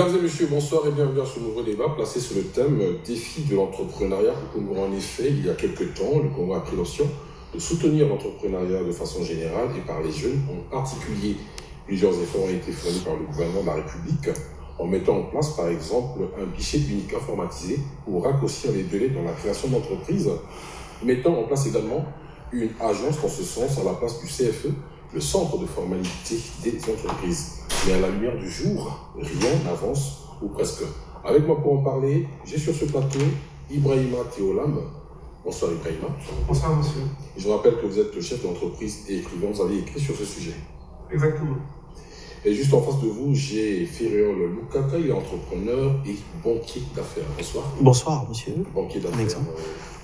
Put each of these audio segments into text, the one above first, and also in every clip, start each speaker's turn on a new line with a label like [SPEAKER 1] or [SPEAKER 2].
[SPEAKER 1] Mesdames et messieurs, bonsoir et bienvenue à ce nouveau débat placé sur le thème défi de l'entrepreneuriat au Congo. En effet, il y a quelques temps, le Congo a pris l'option de soutenir l'entrepreneuriat de façon générale et par les jeunes. En particulier, plusieurs efforts ont été fournis par le gouvernement de la République en mettant en place, par exemple, un guichet unique informatisé pour raccourcir les délais dans la création d'entreprises, mettant en place également une agence dans ce sens à la place du CFE, le centre de formalité des entreprises. Mais à la lumière du jour, rien n'avance, ou presque. Avec moi pour en parler, j'ai sur ce plateau Ibrahima Théolam. Bonsoir Ibrahima.
[SPEAKER 2] Bonsoir monsieur.
[SPEAKER 1] Je vous rappelle que vous êtes le chef d'entreprise et écrivain, vous avez écrit sur ce sujet.
[SPEAKER 2] Exactement.
[SPEAKER 1] Et juste en face de vous, j'ai Ferréol Lukaka, il est entrepreneur et banquier d'affaires. Bonsoir.
[SPEAKER 3] Bonsoir monsieur.
[SPEAKER 1] Banquier d'affaires.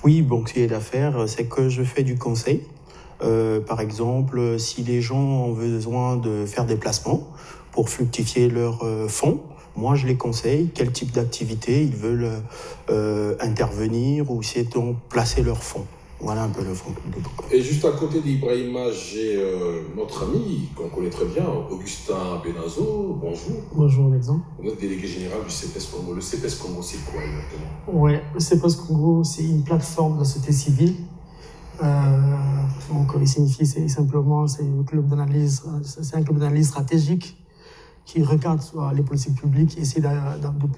[SPEAKER 3] Oui, banquier d'affaires, c'est que je fais du conseil. Par exemple, si les gens ont besoin de faire des placements pour fructifier leurs fonds, moi je les conseille quel type d'activité ils veulent intervenir ou sait-on placer leurs fonds. Voilà un peu le fond.
[SPEAKER 1] Et juste à côté d'Ibrahima, j'ai notre ami qu'on connaît très bien, Augustin Benazo. Bonjour.
[SPEAKER 4] Bonjour, Alexandre.
[SPEAKER 1] Vous êtes délégué général du CEPES Congo. Le CEPES Congo, c'est quoi exactement?
[SPEAKER 4] Ouais, le CEPES Congo, c'est une plateforme de la société civile. Donc, il signifie simplement, c'est un club d'analyse stratégique qui regarde les politiques publiques et essaie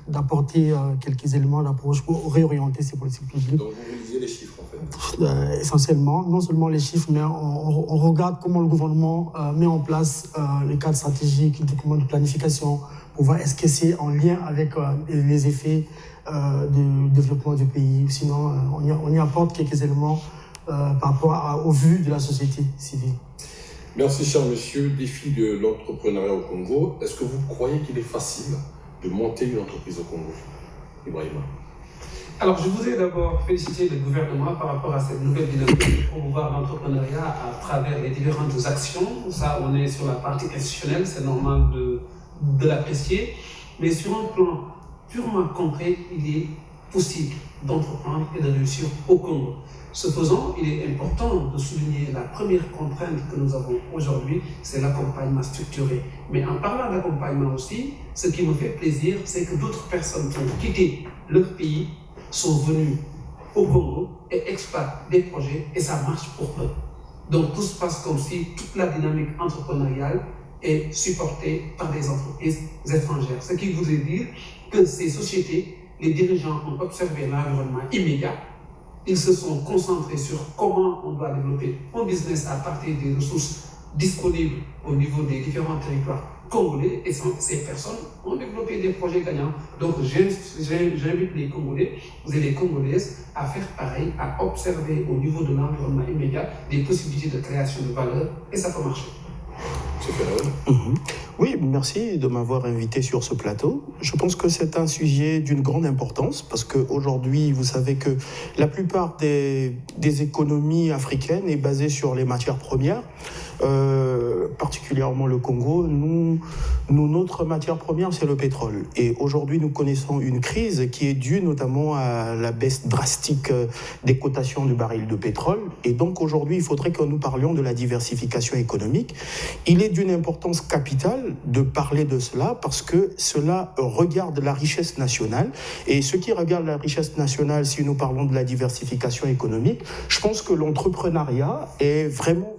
[SPEAKER 4] d'apporter quelques éléments d'approche pour réorienter ces politiques publiques.
[SPEAKER 1] Donc vous lisez les chiffres en fait.
[SPEAKER 4] Essentiellement, non seulement les chiffres, mais on regarde comment le gouvernement met en place les cadres stratégiques, les documents de planification, pour voir est-ce que c'est en lien avec les effets du développement du pays. Sinon, on y apporte quelques éléments par rapport au vu de la société civile.
[SPEAKER 1] Merci, cher monsieur. Défi de l'entrepreneuriat au Congo. Est-ce que vous croyez qu'il est facile de monter une entreprise au Congo, Ibrahima?
[SPEAKER 2] Alors, je voudrais d'abord féliciter le gouvernement par rapport à cette nouvelle dynamique de promouvoir l'entrepreneuriat à travers les différentes actions. Ça, on est sur la partie institutionnelle, c'est normal de l'apprécier. Mais sur un plan purement concret, il est possible d'entreprendre et de réussir au Congo. Ce faisant, il est important de souligner la première contrainte que nous avons aujourd'hui, c'est l'accompagnement structuré. Mais en parlant d'accompagnement aussi, ce qui me fait plaisir, c'est que d'autres personnes qui ont quitté leur pays sont venues au Congo et exploitent des projets et ça marche pour eux. Donc tout se passe comme si toute la dynamique entrepreneuriale est supportée par des entreprises étrangères. Ce qui voudrait dire que ces sociétés, les dirigeants ont observé l'environnement immédiat. Ils se sont concentrés sur comment on doit développer un business à partir des ressources disponibles au niveau des différents territoires congolais et ces personnes ont développé des projets gagnants. Donc j'invite les Congolais et les Congolaises à faire pareil, à observer au niveau de l'environnement immédiat des possibilités de création de valeur et ça peut marcher.
[SPEAKER 3] Oui, merci de m'avoir invité sur ce plateau. Je pense que c'est un sujet d'une grande importance parce qu'aujourd'hui, vous savez que la plupart des économies africaines est basée sur les matières premières, particulièrement le Congo. Notre matière première, c'est le pétrole. Et aujourd'hui, nous connaissons une crise qui est due notamment à la baisse drastique des cotations du baril de pétrole. Et donc aujourd'hui, il faudrait que nous parlions de la diversification économique. Il est d'une importance capitale de parler de cela parce que cela regarde la richesse nationale. Et ce qui regarde la richesse nationale, si nous parlons de la diversification économique, je pense que l'entrepreneuriat est vraiment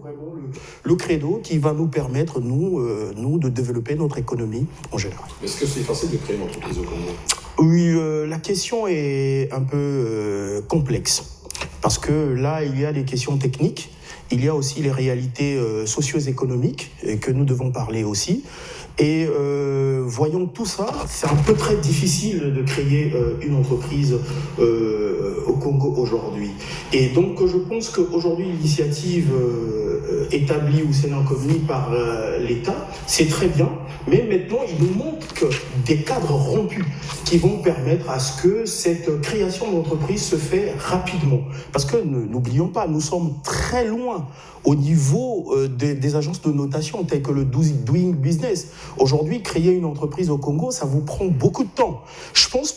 [SPEAKER 3] le credo qui va nous permettre, nous de développer notre économie en général.
[SPEAKER 1] Est-ce que c'est facile de créer une entreprise au Congo?
[SPEAKER 3] Oui, la question est un peu complexe parce que là, il y a des questions techniques. Il y a aussi les réalités socio-économiques que nous devons parler aussi. Et voyons tout ça, c'est un peu très difficile de créer une entreprise au Congo aujourd'hui. Et donc je pense qu'aujourd'hui l'initiative établie ou sénacommis par l'État, c'est très bien, mais maintenant il nous manque des cadres rompus qui vont permettre à ce que cette création d'entreprise se fait rapidement. Parce que n'oublions pas, nous sommes très loin au niveau des agences de notation telles que le Doing Business. Aujourd'hui, créer une entreprise au Congo, ça vous prend beaucoup de temps. Je pense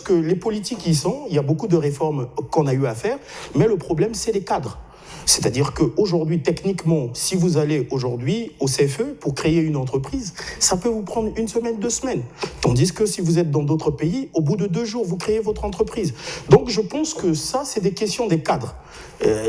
[SPEAKER 3] que les politiques y sont, il y a beaucoup de réformes qu'on a eu à faire, mais le problème, c'est les cadres. C'est-à-dire qu'aujourd'hui, techniquement, si vous allez aujourd'hui au CFE pour créer une entreprise, ça peut vous prendre 1 semaine, 2 semaines. Tandis que si vous êtes dans d'autres pays, au bout de 2 jours, vous créez votre entreprise. Donc je pense que ça, c'est des questions des cadres.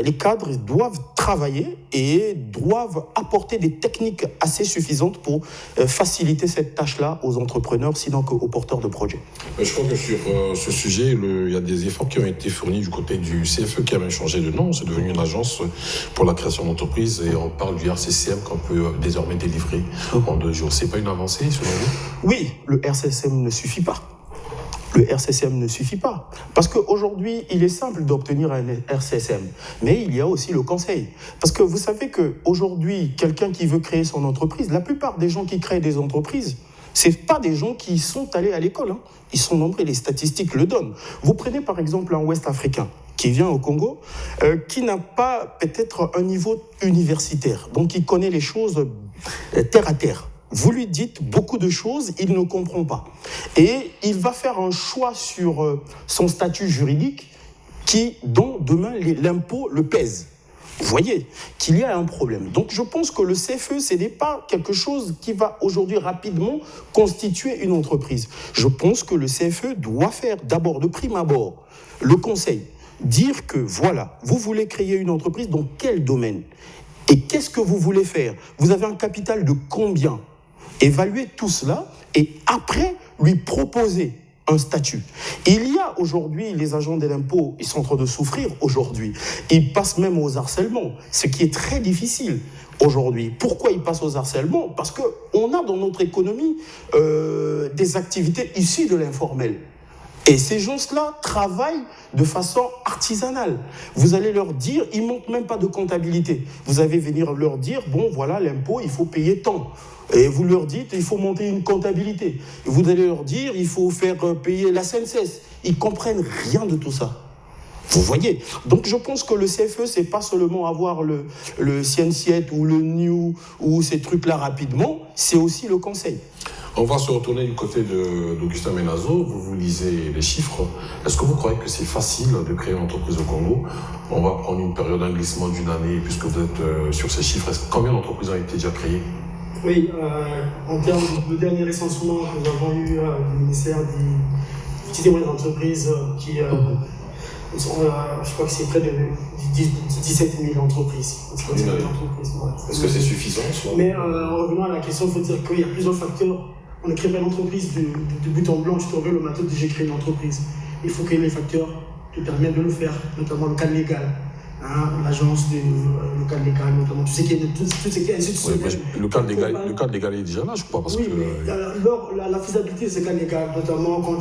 [SPEAKER 3] Les cadres doivent travailler et doivent apporter des techniques assez suffisantes pour faciliter cette tâche-là aux entrepreneurs, sinon qu'aux porteurs de projets.
[SPEAKER 1] Je crois que sur ce sujet, il y a des efforts qui ont été fournis du côté du CFE qui a même changé de nom. C'est devenu une agence pour la création d'entreprises et on parle du RCCM qu'on peut désormais délivrer en 2 jours. C'est pas une avancée selon vous?
[SPEAKER 3] Oui, le RCCM ne suffit pas. Le RCCM ne suffit pas. Parce qu'aujourd'hui, il est simple d'obtenir un RCCM. Mais il y a aussi le conseil. Parce que vous savez qu'aujourd'hui, quelqu'un qui veut créer son entreprise, la plupart des gens qui créent des entreprises, ce n'est pas des gens qui sont allés à l'école. Ils sont nombreux, les statistiques le donnent. Vous prenez par exemple un Ouest africain qui vient au Congo, qui n'a pas peut-être un niveau universitaire, donc il connaît les choses terre à terre. Vous lui dites beaucoup de choses, il ne comprend pas. Et il va faire un choix sur son statut juridique dont demain l'impôt le pèse. Vous voyez qu'il y a un problème. Donc je pense que le CFE, ce n'est pas quelque chose qui va aujourd'hui rapidement constituer une entreprise. Je pense que le CFE doit faire d'abord, de prime abord, le conseil. Dire que voilà, vous voulez créer une entreprise dans quel domaine? Et qu'est-ce que vous voulez faire? Vous avez un capital de combien? Évaluer tout cela et après lui proposer un statut. Il y a aujourd'hui, les agents de l'impôt, ils sont en train de souffrir aujourd'hui. Ils passent même aux harcèlements, ce qui est très difficile aujourd'hui. Pourquoi ils passent aux harcèlements? Parce qu'on a dans notre économie des activités issues de l'informel. Et ces gens-là travaillent de façon artisanale. Vous allez leur dire, ils ne montent même pas de comptabilité. Vous allez venir leur dire, bon voilà, l'impôt, il faut payer tant. Et vous leur dites, il faut monter une comptabilité. Et vous allez leur dire, il faut faire payer la CNCS. Ils ne comprennent rien de tout ça. Vous voyez? Donc je pense que le CFE, ce n'est pas seulement avoir le CNCIET ou le NIU ou ces trucs-là rapidement, c'est aussi le conseil.
[SPEAKER 1] On va se retourner du côté d'Augustin Menazo. Vous lisez les chiffres. Est-ce que vous croyez que c'est facile de créer une entreprise au Congo? On va prendre une période d'un glissement d'une année, puisque vous êtes sur ces chiffres. Combien d'entreprises ont été déjà créées?
[SPEAKER 4] Oui, en termes de dernier recensement que nous avons eu du ministère des petites et moyennes entreprises, je crois que c'est près de 17 000 entreprises.
[SPEAKER 1] Est-ce que c'est suffisant?
[SPEAKER 4] Mais en revenant à la question, il faut dire qu'il y a plusieurs facteurs. On ne crée pas une entreprise de but en blanc, tu te réveilles le matin, j'ai créé une entreprise. Il faut que les facteurs te permettent de le faire, notamment le cadre légal. L'agence le cadre légal, notamment tout ce qui est institutionnel.
[SPEAKER 1] Le cadre légal est déjà là, je crois. Parce
[SPEAKER 4] oui,
[SPEAKER 1] que,
[SPEAKER 4] mais la faisabilité de ce cadre légal, notamment quand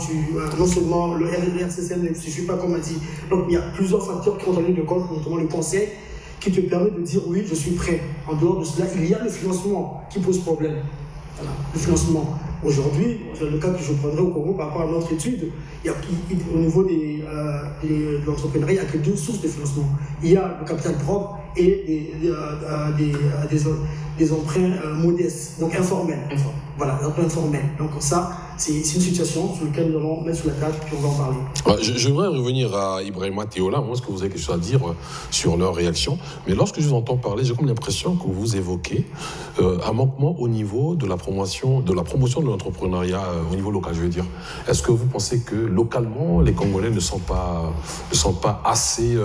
[SPEAKER 4] non seulement le RCCM ne suffit pas, comme on a dit, donc il y a plusieurs facteurs qui ont en ligne de compte, notamment le conseil, qui te permet de dire oui, je suis prêt. En dehors de cela, il y a le financement qui pose problème. Voilà, le financement. Aujourd'hui, le cas que je prendrai au Congo par rapport à notre étude, au niveau de l'entrepreneuriat, il n'y a que 2 sources de financement. Il y a le capital propre et des emprunts modestes, donc informels. Voilà, des emprunts informels. Donc ça, c'est une situation sur laquelle nous allons mettre sur la table et on va en parler.
[SPEAKER 1] J'aimerais revenir à Ibrahima Théola. Moi, est-ce que vous avez quelque chose à dire sur leur réaction? Mais lorsque je vous entends parler, j'ai comme l'impression que vous évoquez un manquement au niveau de la promotion de l'entrepreneuriat au niveau local, je veux dire. Est-ce que vous pensez que localement, les Congolais ne sont pas assez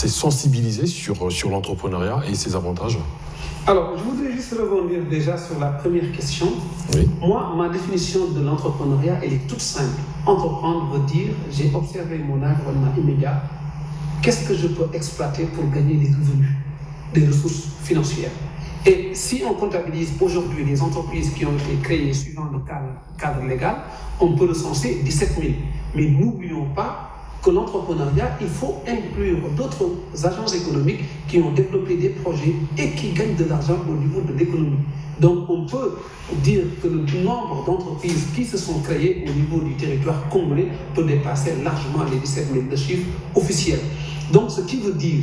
[SPEAKER 1] sensibilisés sur l'entrepreneuriat et ses avantages?
[SPEAKER 2] Alors, je voudrais juste rebondir déjà sur la première question.
[SPEAKER 1] Oui.
[SPEAKER 2] Moi, ma définition de l'entrepreneuriat, elle est toute simple. Entreprendre veut dire, j'ai observé mon environnement immédiat. Qu'est-ce que je peux exploiter pour gagner des revenus, des ressources financières? Et si on comptabilise aujourd'hui les entreprises qui ont été créées suivant le cadre légal, on peut recenser 17 000. Mais n'oublions pas que l'entrepreneuriat, il faut inclure d'autres agences économiques qui ont développé des projets et qui gagnent de l'argent au niveau de l'économie. Donc on peut dire que le nombre d'entreprises qui se sont créées au niveau du territoire congolais peut dépasser largement les 17 000 de chiffres officiels. Donc ce qui veut dire,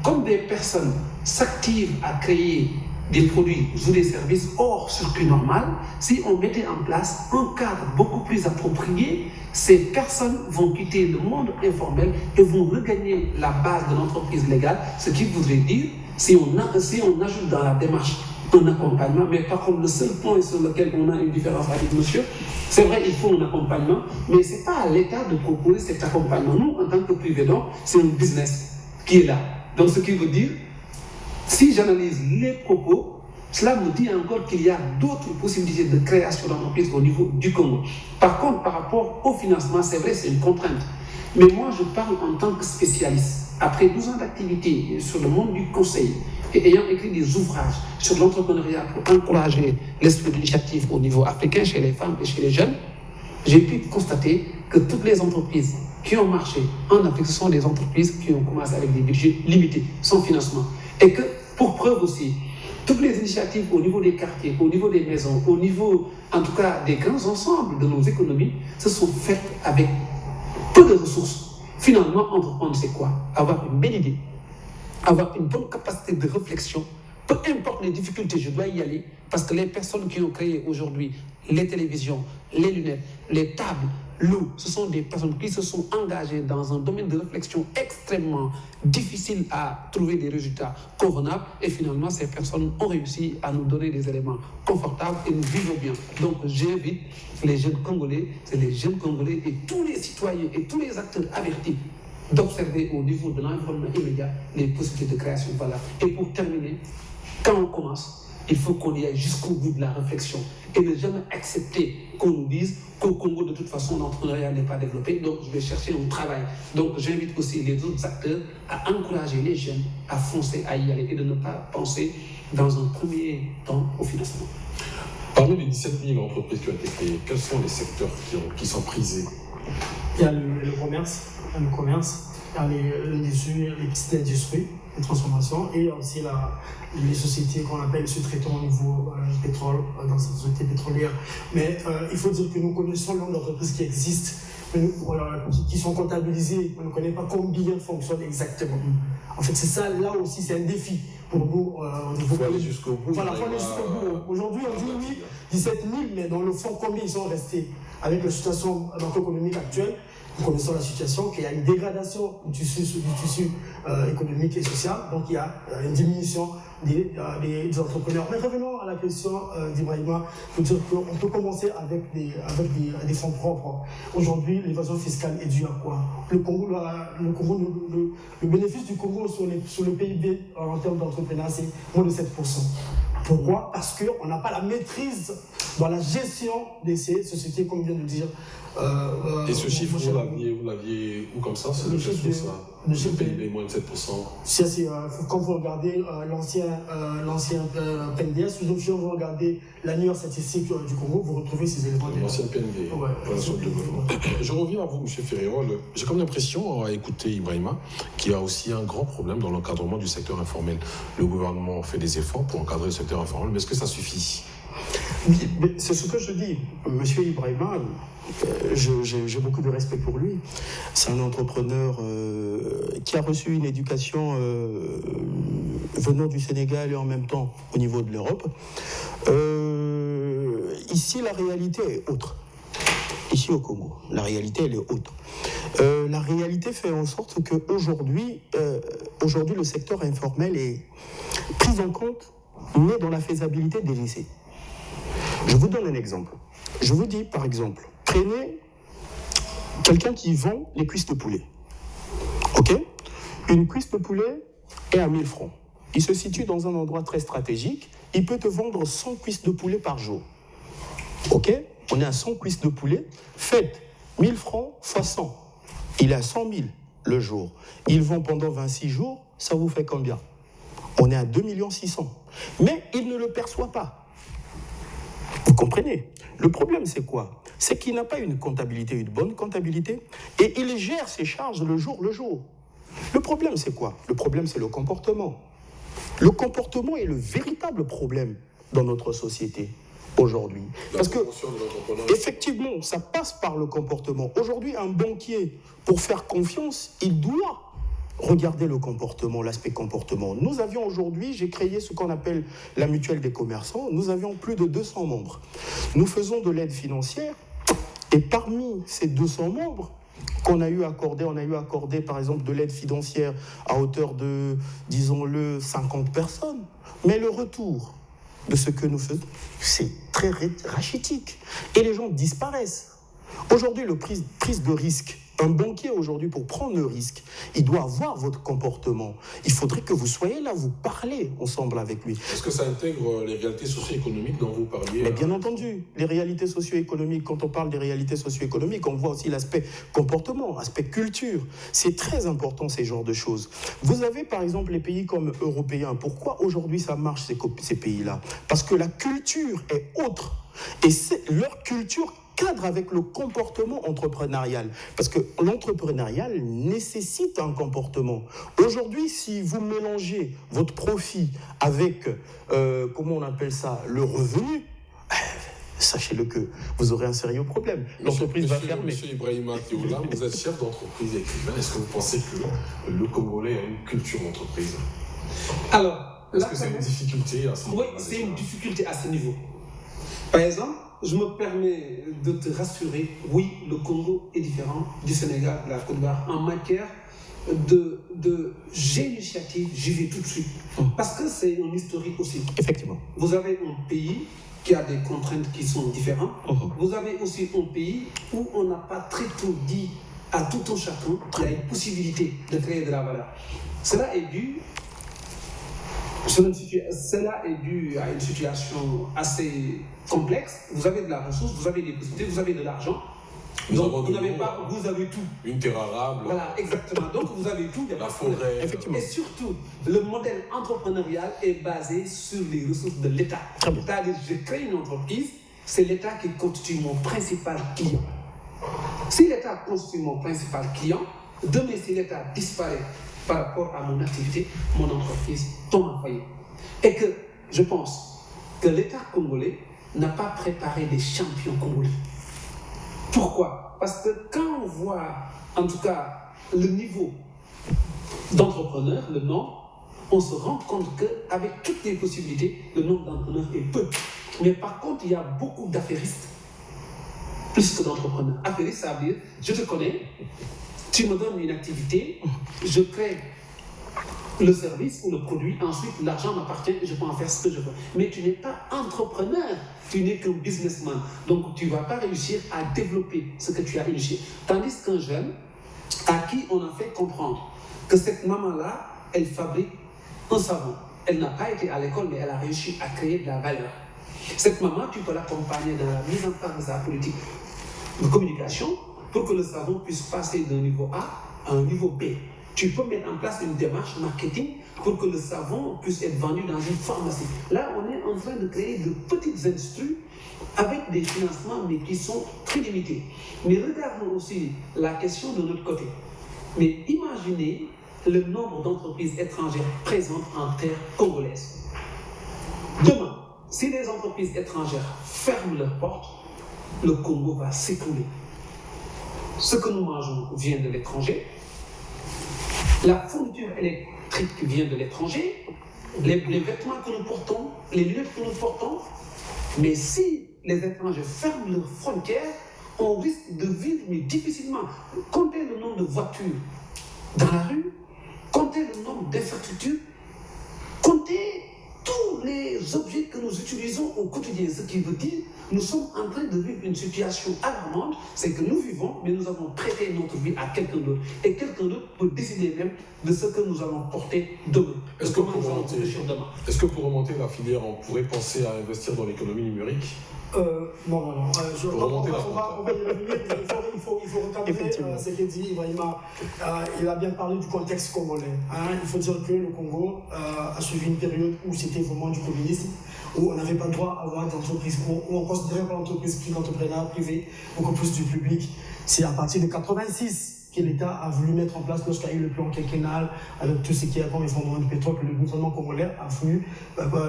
[SPEAKER 2] comme des personnes s'activent à créer des produits ou des services hors circuit normal, si on mettait en place un cadre beaucoup plus approprié, ces personnes vont quitter le monde informel et vont regagner la base de l'entreprise légale, ce qui voudrait dire, si on ajoute dans la démarche un accompagnement, mais par contre le seul point sur lequel on a une différence avec monsieur, c'est vrai, il faut un accompagnement, mais ce n'est pas à l'État de proposer cet accompagnement. Nous, en tant que privé, donc, c'est un business qui est là. Donc, ce qui veut dire, si j'analyse les propos, cela me dit encore qu'il y a d'autres possibilités de création d'entreprise au niveau du Congo. Par contre, par rapport au financement, c'est vrai, c'est une contrainte. Mais moi, je parle en tant que spécialiste. Après 12 ans d'activité sur le monde du conseil, et ayant écrit des ouvrages sur l'entrepreneuriat pour encourager l'esprit d'initiative au niveau africain, chez les femmes et chez les jeunes, j'ai pu constater que toutes les entreprises qui ont marché en Afrique, ce sont des entreprises qui ont commencé avec des budgets limités, sans financement. Et que, pour preuve aussi, toutes les initiatives au niveau des quartiers, au niveau des maisons, au niveau, en tout cas, des grands ensembles de nos économies, se sont faites avec peu de ressources. Finalement, entreprendre, c'est quoi? Avoir une belle idée, avoir une bonne capacité de réflexion, peu importe les difficultés, je dois y aller, parce que les personnes qui ont créé aujourd'hui les télévisions, les lunettes, les tables, l'eau, ce sont des personnes qui se sont engagées dans un domaine de réflexion extrêmement difficile à trouver des résultats convenables, et finalement, ces personnes ont réussi à nous donner des éléments confortables et nous vivons bien. Donc, j'invite les jeunes Congolais, c'est les jeunes Congolais et tous les citoyens et tous les acteurs avertis d'observer au niveau de l'environnement immédiat les possibilités de création de valeur. Et pour terminer, quand on commence, il faut qu'on y aille jusqu'au bout de la réflexion et ne jamais accepter qu'on nous dise qu'au Congo, de toute façon, l'entrepreneuriat n'est pas développé, donc je vais chercher un travail. Donc j'invite aussi les autres acteurs à encourager les jeunes à foncer, à y aller et de ne pas penser dans un premier temps au financement.
[SPEAKER 1] Parmi les 17 000 entreprises qui ont été créées, quels sont les secteurs qui sont prisés?
[SPEAKER 4] Il y a le commerce, il y a les petites industries, les transformations, et aussi les sociétés qu'on appelle sous-traitants au niveau du pétrole, dans ces sociétés pétrolières. Mais il faut dire que nous connaissons le nombre d'entreprises qui existent, qui sont comptabilisées, on ne connaît pas combien fonctionnent exactement. En fait, c'est ça, là aussi, c'est un défi pour nous.
[SPEAKER 1] Il faut aller jusqu'au bout.
[SPEAKER 4] Voilà, il faut aller jusqu'au bout. Aujourd'hui, on dit oui, 17 000, mais dans le fond, combien ils sont restés? Avec la situation macroéconomique actuelle, nous connaissons la situation, qu'il y a une dégradation du tissu économique et social, donc il y a une diminution des entrepreneurs. Mais revenons à la question d'Ibrahima, il faut dire qu'on peut commencer avec des fonds propres. Aujourd'hui, l'évasion fiscale est due à quoi? Le bénéfice du Congo sur le PIB en termes d'entrepreneuriat, c'est moins de 7%. Pourquoi? Parce qu'on n'a pas la maîtrise dans la gestion de ces sociétés, comme vient de dire.
[SPEAKER 1] Et ce chiffre, vous l'aviez où comme ça? C'est le chiffre de ça. Le PIB moins de 7%.
[SPEAKER 4] Quand vous regardez l'ancien PNDS, si vous regardez l'annuaire statistique du Congo, vous retrouvez ces éléments.
[SPEAKER 1] L'ancien PND. Ouais, je reviens à vous, M. Ferreira. J'ai comme l'impression, à écouter Ibrahima, qu'il y a aussi un grand problème dans l'encadrement du secteur informel. Le gouvernement fait des efforts pour encadrer le secteur informel, mais est-ce que ça suffit?
[SPEAKER 3] C'est ce que je dis. Monsieur Ibrahima, j'ai beaucoup de respect pour lui. C'est un entrepreneur qui a reçu une éducation venant du Sénégal et en même temps au niveau de l'Europe. Ici, la réalité est autre. Ici au Congo, la réalité, elle est autre. La réalité fait en sorte qu'aujourd'hui, le secteur informel est pris en compte, mais dans la faisabilité des lycées. Je vous donne un exemple. Je vous dis, par exemple, prenez quelqu'un qui vend les cuisses de poulet. OK? Une cuisse de poulet est à 1000 francs. Il se situe dans un endroit très stratégique. Il peut te vendre 100 cuisses de poulet par jour. OK? On est à 100 cuisses de poulet. Faites 1000 francs fois 100. Il est à 100 000 le jour. Il vend pendant 26 jours. Ça vous fait combien? On est à 2 600 000. Mais il ne le perçoit pas. Vous comprenez? Le problème, c'est quoi? C'est qu'il n'a pas une comptabilité, une bonne comptabilité, et il gère ses charges le jour. Le problème, c'est quoi? Le problème, c'est le comportement. Le comportement est le véritable problème dans notre société aujourd'hui. Parce que, effectivement, ça passe par le comportement. Aujourd'hui, un banquier, pour faire confiance, il doit regardez le comportement, l'aspect comportement. Nous avions aujourd'hui, j'ai créé ce qu'on appelle la mutuelle des commerçants, nous avions plus de 200 membres. Nous faisons de l'aide financière et parmi ces 200 membres, qu'on a eu accordé, on a eu accordé par exemple de l'aide financière à hauteur de, disons-le, 50 personnes. Mais le retour de ce que nous faisons, c'est très rachitique. Et les gens disparaissent. Aujourd'hui, le prise de risque, un banquier aujourd'hui, pour prendre le risque, il doit avoir votre comportement. Il faudrait que vous soyez là, vous parlez ensemble avec lui.
[SPEAKER 1] Est-ce que ça intègre les réalités socio-économiques dont vous parliez?
[SPEAKER 3] Mais bien entendu, les réalités socio-économiques, quand on parle des réalités socio-économiques, on voit aussi l'aspect comportement, l'aspect culture. C'est très important, ces genres de choses. Vous avez par exemple les pays comme européens. Pourquoi aujourd'hui ça marche, ces pays-là? Parce que la culture est autre. Et leur culture cadre avec le comportement entrepreneurial. Parce que l'entrepreneurial nécessite un comportement. Aujourd'hui, si vous mélangez votre profit avec, comment on appelle ça, le revenu, sachez-le que vous aurez un sérieux problème. L'entreprise va fermer.
[SPEAKER 1] Monsieur Ibrahima Théoula, vous êtes chef d'entreprise écrivain. Est-ce que vous pensez que le Congolais a une culture d'entreprise?
[SPEAKER 2] Alors,
[SPEAKER 1] est-ce que c'est une difficulté à ce niveau?
[SPEAKER 2] Oui, c'est une difficulté à ce niveau. Par exemple, je me permets de te rassurer, oui, le Congo est différent du Sénégal, de la Côte d'Ivoire, en matière de G-initiative, j'y vais tout de suite. Parce que c'est un historique aussi.
[SPEAKER 3] Effectivement.
[SPEAKER 2] Vous avez un pays qui a des contraintes qui sont différentes. Vous avez aussi un pays où on n'a pas très tôt dit à tout un chacun qu'il y a une possibilité de créer de la valeur. Cela est dû à une situation assez complexe. Vous avez de la ressource, vous avez des possibilités, vous avez de l'argent. Donc vous n'avez pas, vous avez tout.
[SPEAKER 1] Une terre arable.
[SPEAKER 2] Voilà, exactement. Donc vous avez tout.
[SPEAKER 1] La forêt.
[SPEAKER 3] Effectivement.
[SPEAKER 2] Et surtout, le modèle entrepreneurial est basé sur les ressources de l'État. C'est-à-dire, je crée une entreprise, c'est l'État qui constitue mon principal client. Si l'État constitue mon principal client, demain si l'État disparaît par rapport à mon activité, mon entreprise tombe en faillite. Et que je pense que l'État congolais n'a pas préparé des champions congolais. Pourquoi? Parce que quand on voit, en tout cas, le niveau d'entrepreneurs, le nombre, on se rend compte qu'avec toutes les possibilités, le nombre d'entrepreneurs est peu. Mais par contre, il y a beaucoup d'affairistes, plus que d'entrepreneurs. Affairiste, ça veut dire, je te connais, tu me donnes une activité, je crée le service ou le produit, ensuite l'argent m'appartient et je peux en faire ce que je veux. Mais tu n'es pas entrepreneur, tu n'es qu'un businessman. Donc tu ne vas pas réussir à développer ce que tu as initié. Tandis qu'un jeune à qui on a fait comprendre que cette maman-là, elle fabrique un savon. Elle n'a pas été à l'école, mais elle a réussi à créer de la valeur. Cette maman, tu peux l'accompagner dans la mise en place de sa politique de communication pour que le savon puisse passer d'un niveau A à un niveau B. Tu peux mettre en place une démarche marketing pour que le savon puisse être vendu dans une pharmacie. Là, on est en train de créer de petites industries avec des financements, mais qui sont très limités. Mais regardons aussi la question de notre côté. Mais imaginez le nombre d'entreprises étrangères présentes en terre congolaise. Demain, si les entreprises étrangères ferment leurs portes, le Congo va s'écrouler. Ce que nous mangeons vient de l'étranger. La fourniture électrique vient de l'étranger, les vêtements que nous portons, les lunettes que nous portons. Mais si les étrangers ferment leurs frontières, on risque de vivre mais difficilement. Comptez le nombre de voitures dans la rue, comptez le nombre d'infrastructures, comptez tous les objets que nous utilisons au quotidien. Ce qui veut dire nous sommes en train de vivre une situation alarmante, c'est que nous vivons, mais nous avons prêté notre vie à quelqu'un d'autre. Et quelqu'un d'autre peut décider même de ce que nous allons porter demain.
[SPEAKER 1] Est-ce que pour remonter la filière, on pourrait penser à investir dans l'économie numérique?
[SPEAKER 4] Non. On va y revenir. Il faut recadrer ce qu'il dit, Ibrahima. Il a bien parlé du contexte congolais. Il faut dire que le Congo a suivi une période où c'était vraiment du communisme, où on n'avait pas le droit à avoir d'entreprise, où on considérait pas l'entreprise l'entrepreneuriat privé, beaucoup plus du public. C'est à partir de 86 que l'État a voulu mettre en place lorsqu'il y a eu le plan quinquennal, avec tout ce qui est comme effondrement du pétrole, que le gouvernement congolais a voulu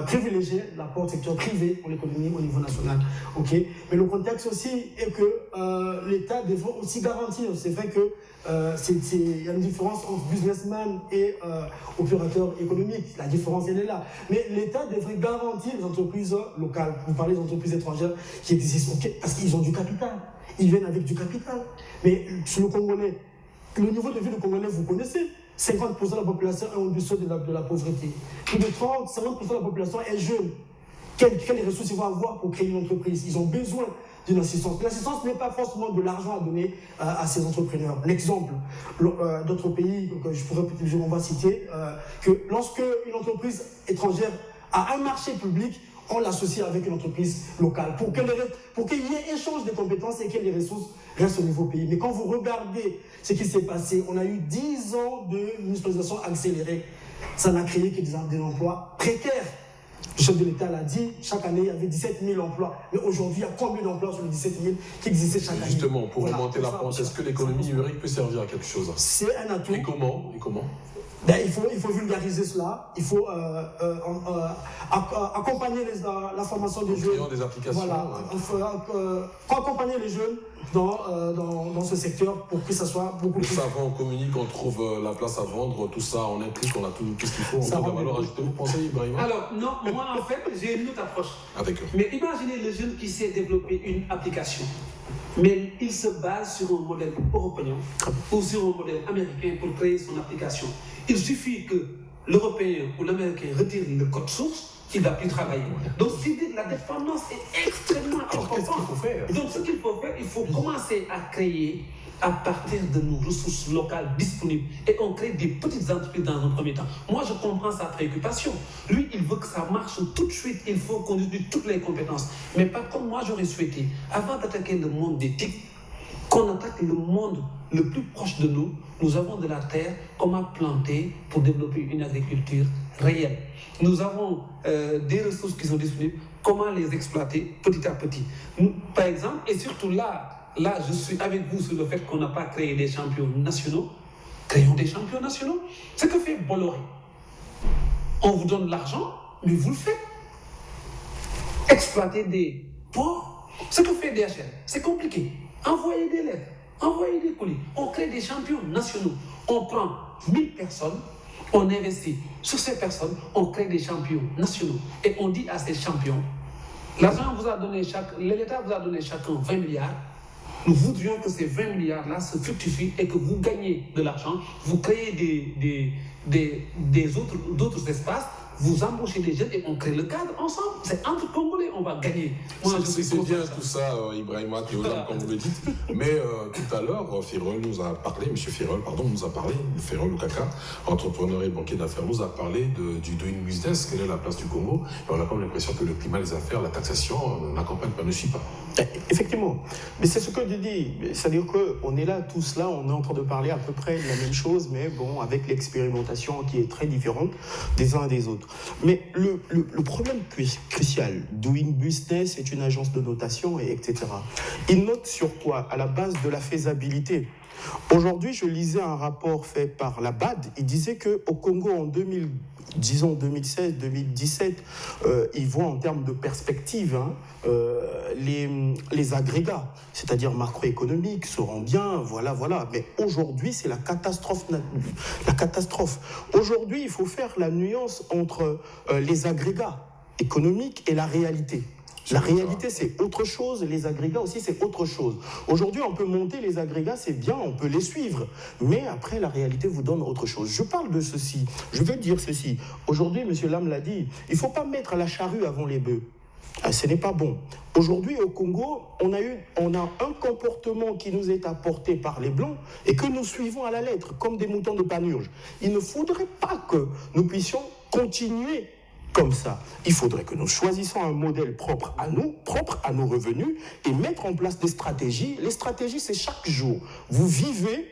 [SPEAKER 4] privilégier l'apport du secteur privé pour l'économie au niveau national. Okay. Mais le contexte aussi est que l'État devrait aussi garantir. C'est vrai que il y a une différence entre businessman et opérateur économique. La différence, elle est là. Mais l'État devrait garantir les entreprises locales. Vous parlez des entreprises étrangères qui existent, parce qu'ils ont du capital. Ils viennent avec du capital. Mais sur le Congolais, le niveau de vie du Congolais, vous connaissez. 50% de la population est en dessous de la pauvreté. Plus de 50% de la population est jeune. Quelles ressources ils vont avoir pour créer une entreprise? Ils ont besoin d'une assistance. L'assistance n'est pas forcément de l'argent à donner à ces entrepreneurs. L'exemple d'autres pays que je pourrais peut-être, on va citer, que lorsque une entreprise étrangère a un marché public, on l'associe avec une entreprise locale pour qu'il y ait échange de compétences et que les ressources restent au niveau pays. Mais quand vous regardez ce qui s'est passé, on a eu 10 ans de municipalisation accélérée. Ça n'a créé que des emplois précaires. Le chef de l'État l'a dit, chaque année, il y avait 17 000 emplois. Mais aujourd'hui, il y a combien d'emplois sur les 17 000 qui existaient chaque année?
[SPEAKER 1] Justement, pour remonter la pente, est-ce que l'économie numérique peut servir à quelque chose?
[SPEAKER 4] C'est un atout.
[SPEAKER 1] Et comment
[SPEAKER 4] il faut vulgariser cela, il faut accompagner la formation des jeunes.
[SPEAKER 1] Des applications.
[SPEAKER 4] Voilà, accompagner les jeunes dans ce secteur pour que ça soit beaucoup plus...
[SPEAKER 1] Le savant, on communique, on trouve la place à vendre, tout ça, on implique, on a tout ce qu'il faut, on trouve la valeur ajoutée. Vous pensez, Ibrahim?
[SPEAKER 2] Alors, non, moi en fait, j'ai une autre approche. Mais imaginez le jeune qui sait développer une application. Mais il se base sur un modèle européen ou sur un modèle américain pour créer son application. Il suffit que l'Européen ou l'Américain retire le code source, il ne va plus travailler. Donc, la dépendance est extrêmement importante.
[SPEAKER 1] Qu'est-ce qu'il faut faire?
[SPEAKER 2] Donc, ce qu'il faut faire, il faut commencer à créer à partir de nos ressources locales disponibles. Et on crée des petites entreprises dans un premier temps. Moi, je comprends sa préoccupation. Lui, il veut que ça marche tout de suite. Il faut qu'on utilise toutes les compétences. Mais par contre, moi, j'aurais souhaité, avant d'attaquer le monde des TIC, qu'on attaque le monde le plus proche de nous. Nous avons de la terre, comment planter pour développer une agriculture réelle. Nous avons des ressources qui sont disponibles, comment les exploiter petit à petit. Par exemple, et surtout là, je suis avec vous sur le fait qu'on n'a pas créé des champions nationaux. Créons des champions nationaux. Ce que fait Bolloré, on vous donne l'argent, mais vous le faites. Exploiter des ports, ce que fait DHL, c'est compliqué. Envoyer des lettres, envoyer des colis. On crée des champions nationaux. On prend 1000 personnes, on investit sur ces personnes, on crée des champions nationaux. Et on dit à ces champions, l'argent vous a donné l'État vous a donné chacun 20 milliards. Nous voudrions que ces 20 milliards-là se fructifient et que vous gagnez de l'argent, vous créez d'autres espaces, vous embauchez des jeunes et on crée le cadre ensemble. C'est entre Congolais, on va gagner.
[SPEAKER 1] C'est bien tout ça, Ibrahima, Théodore, comme vous le dites. Mais tout à l'heure, Firol nous a parlé, M. Firol, nous a parlé, Firol Lukaka, entrepreneur et banquier d'affaires, nous a parlé du doing business, quelle est la place du Congo. Et on a comme l'impression que le climat des affaires, la taxation, n'accompagne pas, ne suit pas.
[SPEAKER 3] Effectivement. Mais c'est ce que je dis. C'est-à-dire qu'on est là, tous là, on est en train de parler à peu près de la même chose, mais bon, avec l'expérimentation qui est très différente des uns et des autres. Mais le problème crucial, Doing Business est une agence de notation, etc. Il note sur quoi? À la base de la faisabilité. Aujourd'hui, je lisais un rapport fait par la BAD. Il disait qu'au Congo, en 2016-2017, ils voient en termes de perspective les agrégats, c'est-à-dire macroéconomiques, seront bien, voilà. Mais aujourd'hui, c'est la catastrophe. Aujourd'hui, il faut faire la nuance entre les agrégats économiques et la réalité. La réalité, c'est autre chose. Les agrégats aussi, c'est autre chose. Aujourd'hui, on peut monter les agrégats, c'est bien, on peut les suivre. Mais après, la réalité vous donne autre chose. Je parle de ceci. Je veux dire ceci. Aujourd'hui, M. Lam l'a dit, il ne faut pas mettre la charrue avant les bœufs. Ce n'est pas bon. Aujourd'hui, au Congo, on a un comportement qui nous est apporté par les Blancs et que nous suivons à la lettre, comme des moutons de Panurge. Il ne faudrait pas que nous puissions continuer comme ça. Il faudrait que nous choisissions un modèle propre à nous, propre à nos revenus, et mettre en place des stratégies. Les stratégies, c'est chaque jour. Vous vivez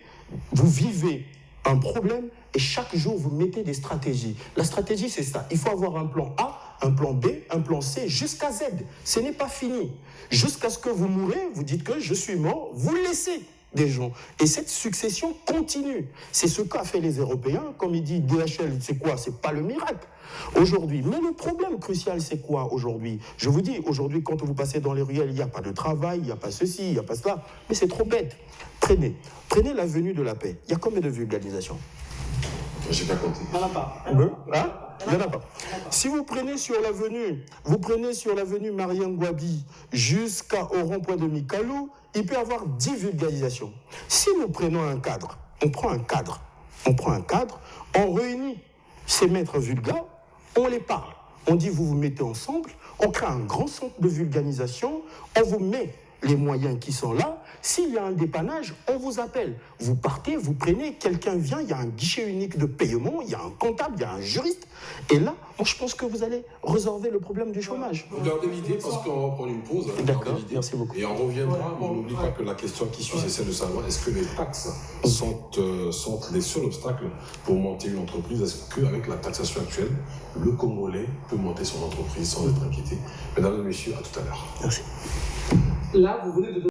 [SPEAKER 3] un problème et chaque jour, vous mettez des stratégies. La stratégie, c'est ça. Il faut avoir un plan A, un plan B, un plan C, jusqu'à Z. Ce n'est pas fini. Jusqu'à ce que vous mourrez, vous dites que je suis mort, vous le laissez. des gens. Et cette succession continue. C'est ce qu'a fait les Européens. Comme il dit DHL, c'est quoi? C'est pas le miracle aujourd'hui. Mais le problème crucial, c'est quoi aujourd'hui? Je vous dis, aujourd'hui, quand vous passez dans les ruelles, il n'y a pas de travail, il n'y a pas ceci, il n'y a pas cela. Mais c'est trop bête. Prenez l'avenue de la Paix. Il y a combien de vulgarisations?
[SPEAKER 1] J'ai pas compté.
[SPEAKER 2] Il n'y en a pas.
[SPEAKER 3] Il n'y en a pas. Si vous prenez sur l'avenue Marien Ngouabi jusqu'au rond-point de Mikalou, il peut y avoir 10 vulgarisations. Si nous prenons un cadre, on prend un cadre, on réunit ces maîtres vulgaires, on les parle. On dit, vous vous mettez ensemble, on crée un grand centre de vulgarisation, on vous met les moyens qui sont là. S'il y a un dépannage, on vous appelle. Vous partez, vous prenez, quelqu'un vient, il y a un guichet unique de paiement, il y a un comptable, il y a un juriste. Et là, moi, je pense que vous allez résorber le problème du chômage.
[SPEAKER 1] Vous gardez l'idée parce qu'on va prendre une pause.
[SPEAKER 3] D'accord, merci beaucoup.
[SPEAKER 1] Et on reviendra, mais on n'oublie pas que la question qui suit, c'est celle de savoir est-ce que les taxes sont les seuls obstacles pour monter une entreprise? Est-ce qu'avec la taxation actuelle, le Congolais peut monter son entreprise sans être inquiété? Mesdames et messieurs, à tout à l'heure.
[SPEAKER 3] Merci.
[SPEAKER 2] Là, vous venez de